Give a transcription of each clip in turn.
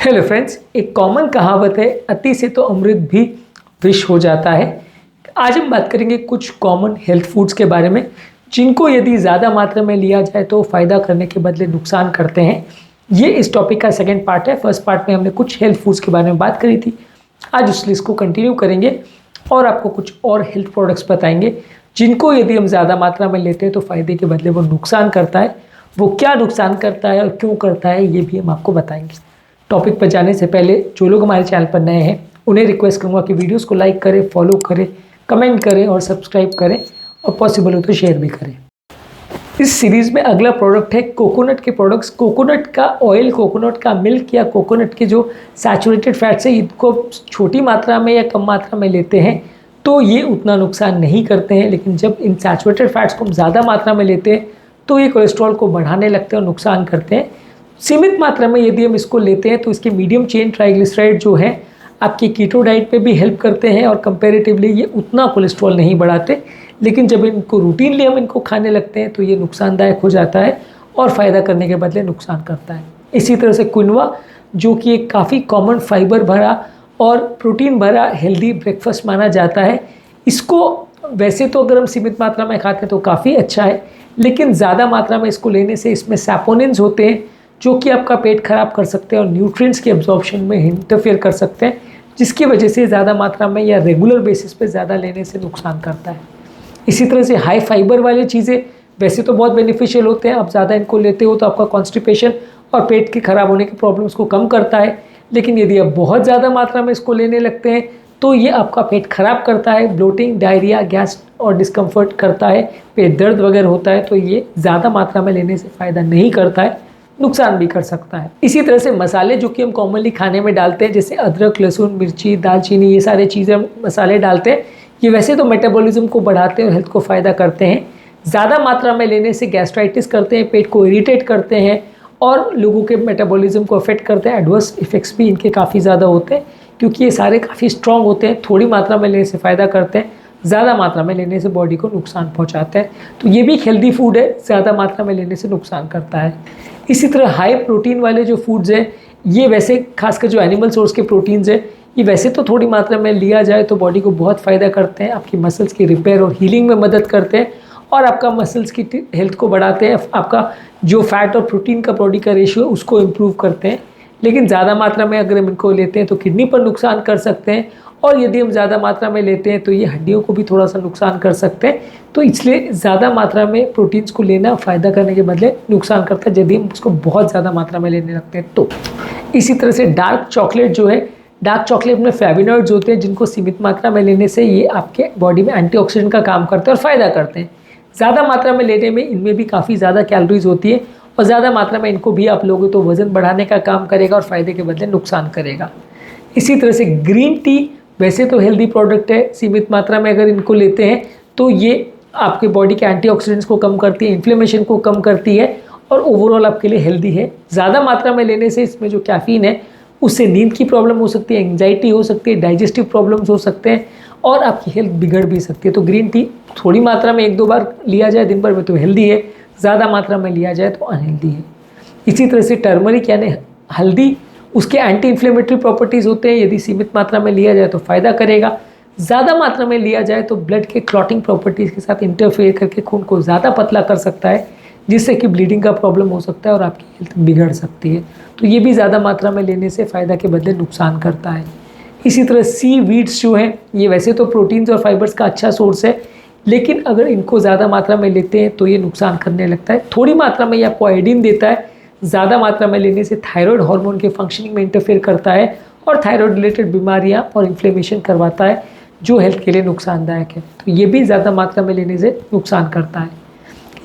Hello friends, एक common कहावत है, अति से तो अमृत भी विष हो जाता है। आज हम बात करेंगे कुछ कॉमन हेल्थ फूड्स के बारे में जिनको यदि ज़्यादा मात्रा में लिया जाए तो फ़ायदा करने के बदले नुकसान करते हैं। ये इस टॉपिक का सेकंड पार्ट है। फर्स्ट पार्ट में हमने कुछ हेल्थ फूड्स के बारे में बात करी थी। आज उस लिस्ट को कंटिन्यू करेंगे और आपको कुछ और हेल्थ प्रोडक्ट्स बताएंगे जिनको यदि हम ज़्यादा मात्रा में लेते हैं तो फ़ायदे के बदले वो नुकसान करता है। वो क्या नुकसान करता है और क्यों करता है ये भी हम आपको बताएंगे। टॉपिक पर जाने से पहले जो लोग हमारे चैनल पर नए हैं उन्हें रिक्वेस्ट करूँगा कि वीडियोस को लाइक करें, फॉलो करें, कमेंट करें और सब्सक्राइब करें और पॉसिबल हो तो शेयर भी करें। इस सीरीज़ में अगला प्रोडक्ट है कोकोनट के प्रोडक्ट्स। कोकोनट का ऑयल, कोकोनट का मिल्क या कोकोनट के जो सैचुरेटेड फैट्स है, इनको छोटी मात्रा में या कम मात्रा में लेते हैं तो ये उतना नुकसान नहीं करते हैं। लेकिन जब इन सैचुरेटेड फैट्स को हम ज़्यादा मात्रा में लेते हैं तो ये कोलेस्ट्रॉल को बढ़ाने लगते हैं और नुकसान करते हैं। सीमित मात्रा में यदि हम इसको लेते हैं तो इसके मीडियम चेन ट्राइग्लिसराइड जो है आपकी कीटो डाइट पे भी हेल्प करते हैं और कंपैरेटिवली ये उतना कोलेस्ट्रॉल नहीं बढ़ाते। लेकिन जब इनको रूटीनली हम इनको खाने लगते हैं तो ये नुकसानदायक हो जाता है और फ़ायदा करने के बदले नुकसान करता है। इसी तरह से क्विनोआ, जो कि एक काफ़ी कॉमन फाइबर भरा और प्रोटीन भरा हेल्दी ब्रेकफास्ट माना जाता है, इसको वैसे तो अगर हम सीमित मात्रा में खाते हैं तो काफ़ी अच्छा है, लेकिन ज़्यादा मात्रा में इसको लेने से इसमें सैपोनिन्स होते हैं जो कि आपका पेट खराब कर सकते हैं और न्यूट्रिएंट्स के एब्जॉर्प्शन में इंटरफेयर कर सकते हैं, जिसकी वजह से ज़्यादा मात्रा में या रेगुलर बेसिस पे ज़्यादा लेने से नुकसान करता है। इसी तरह से हाई फाइबर वाली चीज़ें वैसे तो बहुत बेनिफिशियल होते हैं। आप ज़्यादा इनको लेते हो तो आपका कॉन्स्टिपेशन और पेट के खराब होने के प्रॉब्लम्स को कम करता है। लेकिन यदि आप बहुत ज़्यादा मात्रा में इसको लेने लगते हैं तो ये आपका पेट खराब करता है, ब्लोटिंग, डायरिया, गैस और डिस्कम्फर्ट करता है, पेट दर्द वगैरह होता है। तो ये ज़्यादा मात्रा में लेने से फ़ायदा नहीं करता है, नुकसान भी कर सकता है। इसी तरह से मसाले जो कि हम कॉमनली खाने में डालते हैं, जैसे अदरक, लहसुन, मिर्ची, दालचीनी, ये सारे चीज़ें हम मसाले डालते हैं, ये वैसे तो मेटाबॉलिज्म को बढ़ाते हैं और हेल्थ को फ़ायदा करते हैं। ज़्यादा मात्रा में लेने से गैस्ट्राइटिस करते हैं, पेट को इरिटेट करते हैं और लोगों के मेटाबॉलिज्म को अफेक्ट करते हैं। एडवर्स इफेक्ट्स भी इनके काफ़ी ज़्यादा होते हैं क्योंकि ये सारे काफ़ी स्ट्रॉन्ग होते हैं। थोड़ी मात्रा में लेने से फ़ायदा करते हैं, ज़्यादा मात्रा में लेने से बॉडी को नुकसान पहुंचाते हैं। तो ये भी हेल्दी फूड है, ज़्यादा मात्रा में लेने से नुकसान करता है। इसी तरह हाई प्रोटीन वाले जो फूड्स हैं, ये वैसे खासकर जो एनिमल सोर्स के प्रोटीन्स हैं, ये वैसे तो थोड़ी मात्रा में लिया जाए तो बॉडी को बहुत फ़ायदा करते हैं। आपकी मसल्स की रिपेयर और हीलिंग में मदद करते हैं और आपका मसल्स की हेल्थ को बढ़ाते हैं। आपका जो फैट और प्रोटीन का बॉडी का रेशियो है उसको इम्प्रूव करते हैं। लेकिन ज़्यादा मात्रा में अगर हम इनको लेते हैं तो किडनी पर नुकसान कर सकते हैं और यदि हम ज़्यादा मात्रा में लेते हैं तो ये हड्डियों को भी थोड़ा सा नुकसान कर सकते हैं। तो इसलिए ज़्यादा मात्रा में प्रोटीन्स को लेना फ़ायदा करने के बदले नुकसान करता है यदि हम उसको बहुत ज़्यादा मात्रा में लेने लगते हैं तो। इसी तरह से डार्क चॉकलेट जो है, डार्क चॉकलेट में फ्लेवोनॉइड्स होते हैं जिनको सीमित मात्रा में लेने से ये आपके बॉडी में एंटीऑक्सीडेंट का काम करते हैं और फ़ायदा करते हैं। ज़्यादा मात्रा में लेने में इनमें भी काफ़ी ज़्यादा कैलोरीज होती है और ज़्यादा मात्रा में इनको भी आप लोगे तो वज़न बढ़ाने का काम करेगा और फ़ायदे के बदले नुकसान करेगा। इसी तरह से ग्रीन टी वैसे तो हेल्दी प्रोडक्ट है, सीमित मात्रा में अगर इनको लेते हैं तो ये आपके बॉडी के एंटीऑक्सीडेंट्स को कम करती है, इन्फ्लेमेशन को कम करती है और ओवरऑल आपके लिए हेल्दी है। ज़्यादा मात्रा में लेने से इसमें जो कैफ़ीन है उससे नींद की प्रॉब्लम हो सकती है, एंग्जाइटी हो सकती है, डाइजेस्टिव प्रॉब्लम्स हो सकते हैं और आपकी हेल्थ बिगड़ भी सकती है। तो ग्रीन टी थोड़ी मात्रा में 1-2 बार लिया जाए दिन भर में तो हेल्दी है, ज़्यादा मात्रा में लिया जाए तो अनहेल्दी है। इसी तरह से टर्मरिक यानी हल्दी, उसके एंटी इन्फ्लेमेटरी प्रॉपर्टीज़ होते हैं। यदि सीमित मात्रा में लिया जाए तो फ़ायदा करेगा, ज़्यादा मात्रा में लिया जाए तो ब्लड के क्लॉटिंग प्रॉपर्टीज़ के साथ इंटरफेयर करके खून को ज़्यादा पतला कर सकता है, जिससे कि ब्लीडिंग का प्रॉब्लम हो सकता है और आपकी हेल्थ बिगड़ सकती है। तो ये भी ज़्यादा मात्रा में लेने से फ़ायदा के बदले नुकसान करता है। इसी तरह सी वीड्स जो हैं, ये वैसे तो प्रोटीन्स और फाइबर्स का अच्छा सोर्स है, लेकिन अगर इनको ज़्यादा मात्रा में लेते हैं तो ये नुकसान करने लगता है। थोड़ी मात्रा में ये आपको आयोडीन देता है, ज़्यादा मात्रा में लेने से थायराइड हार्मोन के फंक्शनिंग में इंटरफेयर करता है और थायराइड रिलेटेड बीमारियां और इन्फ्लेमेशन करवाता है जो हेल्थ के लिए नुकसानदायक है। तो ये भी ज़्यादा मात्रा में लेने से नुकसान करता है।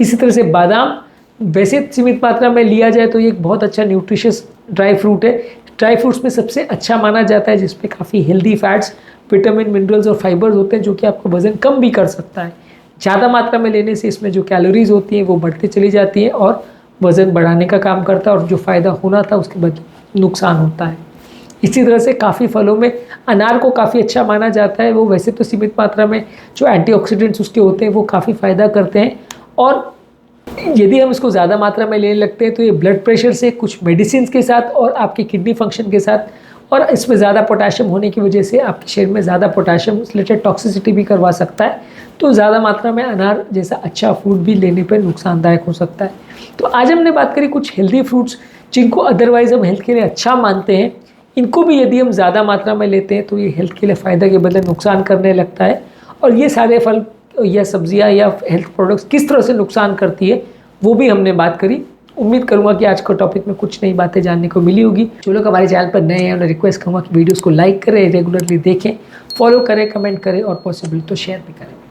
इसी तरह से बादाम वैसे सीमित मात्रा में लिया जाए तो ये एक बहुत अच्छा न्यूट्रिशियस ड्राई फ्रूट है। ड्राई फ्रूट्स में सबसे अच्छा माना जाता है जिसमें काफ़ी हेल्दी फैट्स, विटामिन, मिनरल्स और फाइबर्स होते हैं जो कि आपका वज़न कम भी कर सकता है। ज़्यादा मात्रा में लेने से इसमें जो कैलोरीज होती हैं वो बढ़ती चली जाती हैं और वज़न बढ़ाने का काम करता है और जो फ़ायदा होना था उसके बदले नुकसान होता है। इसी तरह से काफ़ी फलों में अनार को काफ़ी अच्छा माना जाता है। वो वैसे तो सीमित मात्रा में जो एंटीऑक्सीडेंट्स उसके होते हैं वो काफ़ी फ़ायदा करते हैं और यदि हम इसको ज़्यादा मात्रा में लेने लगते हैं तो ये ब्लड प्रेशर से, कुछ मेडिसिन के साथ और आपकी किडनी फंक्शन के साथ, और इसमें ज़्यादा पोटाशियम होने की वजह से आपके शरीर में ज़्यादा पोटाशियम रिलेटेड टॉक्सिसिटी भी करवा सकता है। तो ज़्यादा मात्रा में अनार जैसा अच्छा फूड भी लेने पर नुकसानदायक हो सकता है। तो आज हमने बात करी कुछ हेल्दी फ्रूट्स जिनको अदरवाइज़ हम हेल्थ के लिए अच्छा मानते हैं, इनको भी यदि हम ज़्यादा मात्रा में लेते हैं तो ये हेल्थ के लिए फ़ायदा के बदले नुकसान करने लगता है। और ये सारे फल या सब्जियां या हेल्थ प्रोडक्ट्स किस तरह से नुकसान करती है वो भी हमने बात करी। उम्मीद करूंगा कि आज के टॉपिक में कुछ नई बातें जानने को मिली होगी। जो लोग हमारे चैनल पर नए हैं उन्हें रिक्वेस्ट करूँगा कि वीडियोज़ को लाइक करें, रेगुलरली देखें, फॉलो करें, कमेंट करें और पॉसिबल तो शेयर भी करें।